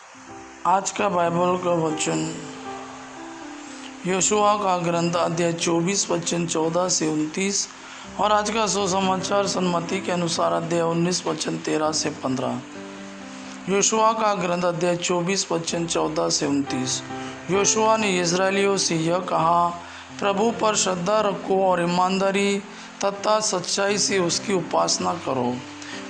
आज का बाइबल का वचन यहोशुआ का ग्रंथ अध्याय 24 वचन 14 से 29 और आज का सुसमाचार सन्मति के अनुसार अध्याय 19 वचन 13 से 15। यहोशुआ का ग्रंथ अध्याय 24 वचन 14 से 29। यहोशुआ ने इस्राएलियों से यह कहा, प्रभु पर श्रद्धा रखो और ईमानदारी तथा सच्चाई से उसकी उपासना करो।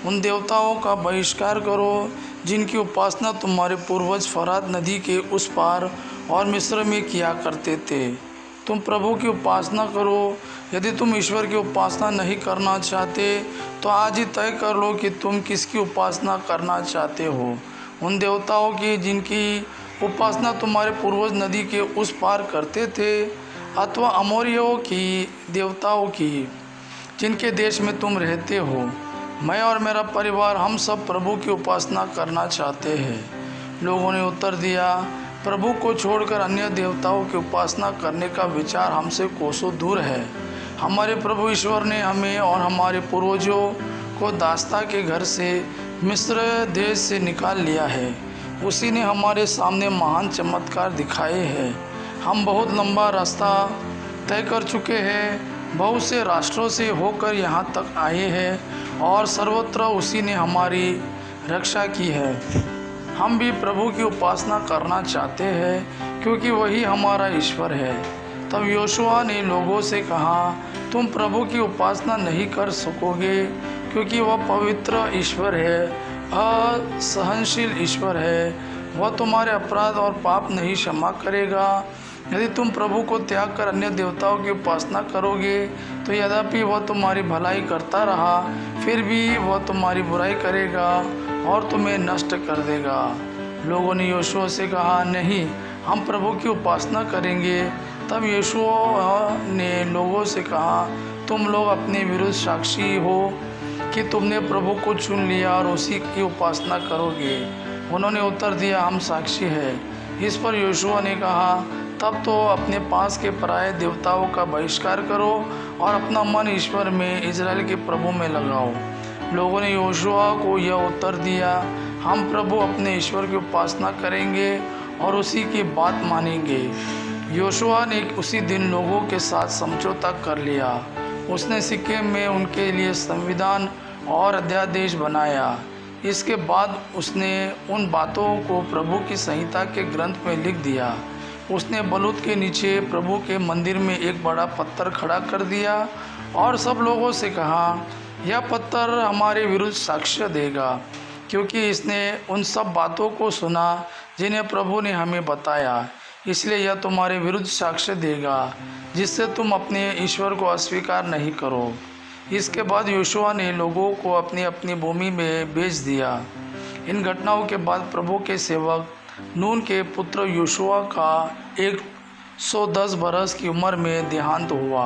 उन देवताओं का बहिष्कार करो जिनकी उपासना तुम्हारे पूर्वज फरात नदी के उस पार और मिस्र में किया करते थे। तुम प्रभु की उपासना करो। यदि तुम ईश्वर की उपासना नहीं करना चाहते तो आज ही तय कर लो कि तुम किसकी उपासना करना चाहते हो। उन देवताओं की जिनकी उपासना तुम्हारे पूर्वज नदी के उस पार करते थे, अथवा अमोरियों की देवताओं की जिनके देश में तुम रहते हो। मैं और मेरा परिवार हम सब प्रभु की उपासना करना चाहते हैं। लोगों ने उत्तर दिया, प्रभु को छोड़कर अन्य देवताओं की उपासना करने का विचार हमसे कोसों दूर है। हमारे प्रभु ईश्वर ने हमें और हमारे पूर्वजों को दास्ता के घर से मिस्र देश से निकाल लिया है। उसी ने हमारे सामने महान चमत्कार दिखाए हैं। हम बहुत लंबा रास्ता तय कर चुके हैं, बहुत से राष्ट्रों से होकर यहाँ तक आए हैं और सर्वत्र उसी ने हमारी रक्षा की है। हम भी प्रभु की उपासना करना चाहते हैं क्योंकि वही हमारा ईश्वर है। तब यहोशुआ ने लोगों से कहा, तुम प्रभु की उपासना नहीं कर सकोगे क्योंकि वह पवित्र ईश्वर है, असहनशील ईश्वर है। वह तुम्हारे अपराध और पाप नहीं क्षमा करेगा। यदि तुम प्रभु को त्याग कर अन्य देवताओं की उपासना करोगे तो यद्यपि वह तुम्हारी भलाई करता रहा, फिर भी वह तुम्हारी बुराई करेगा और तुम्हें नष्ट कर देगा। लोगों ने यहोशुआ से कहा, नहीं, हम प्रभु की उपासना करेंगे। तब यहोशुआ ने लोगों से कहा, तुम लोग अपने विरुद्ध साक्षी हो कि तुमने प्रभु को चुन लिया और उसी की उपासना करोगे। उन्होंने उत्तर दिया, हम साक्षी हैं। इस पर यहोशुआ ने कहा, तब तो अपने पास के पराये देवताओं का बहिष्कार करो और अपना मन ईश्वर में, इजराइल के प्रभु में लगाओ। लोगों ने यहोशुआ को यह उत्तर दिया, हम प्रभु अपने ईश्वर की उपासना करेंगे और उसी की बात मानेंगे। यहोशुआ ने उसी दिन लोगों के साथ समझौता कर लिया। उसने सिक्किम में उनके लिए संविधान और अध्यादेश बनाया। इसके बाद उसने उन बातों को प्रभु की संहिता के ग्रंथ में लिख दिया। उसने बलूत के नीचे प्रभु के मंदिर में एक बड़ा पत्थर खड़ा कर दिया और सब लोगों से कहा, यह पत्थर हमारे विरुद्ध साक्ष्य देगा क्योंकि इसने उन सब बातों को सुना जिन्हें प्रभु ने हमें बताया। इसलिए यह तुम्हारे विरुद्ध साक्ष्य देगा जिससे तुम अपने ईश्वर को अस्वीकार नहीं करो। इसके बाद यहोशुआ ने लोगों को अपनी अपनी भूमि में भेज दिया। इन घटनाओं के बाद प्रभु के सेवक नून के पुत्र यहोशुआ का 110 बरस की उम्र में देहांत हुआ।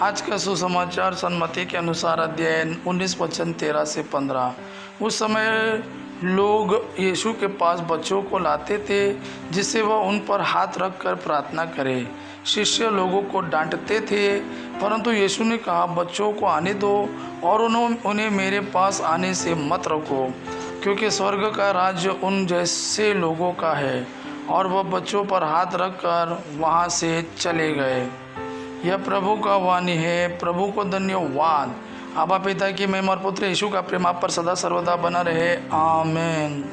आज का सुसमाचार सन्मति के अनुसार अध्याय 19 वचन 13 से 15। उस समय लोग यीशु के पास बच्चों को लाते थे जिससे वह उन पर हाथ रख कर प्रार्थना करे। शिष्य लोगों को डांटते थे, परंतु यीशु ने कहा, बच्चों को आने दो और उन्हें मेरे पास आने से मत रोको, क्योंकि स्वर्ग का राज्य उन जैसे लोगों का है। और वह बच्चों पर हाथ रखकर वहाँ से चले गए। यह प्रभु का वाणी है। प्रभु को धन्यवाद। आबा पिता की महिमा और पुत्र यीशु का प्रेम आप पर सदा सर्वदा बना रहे। आमीन।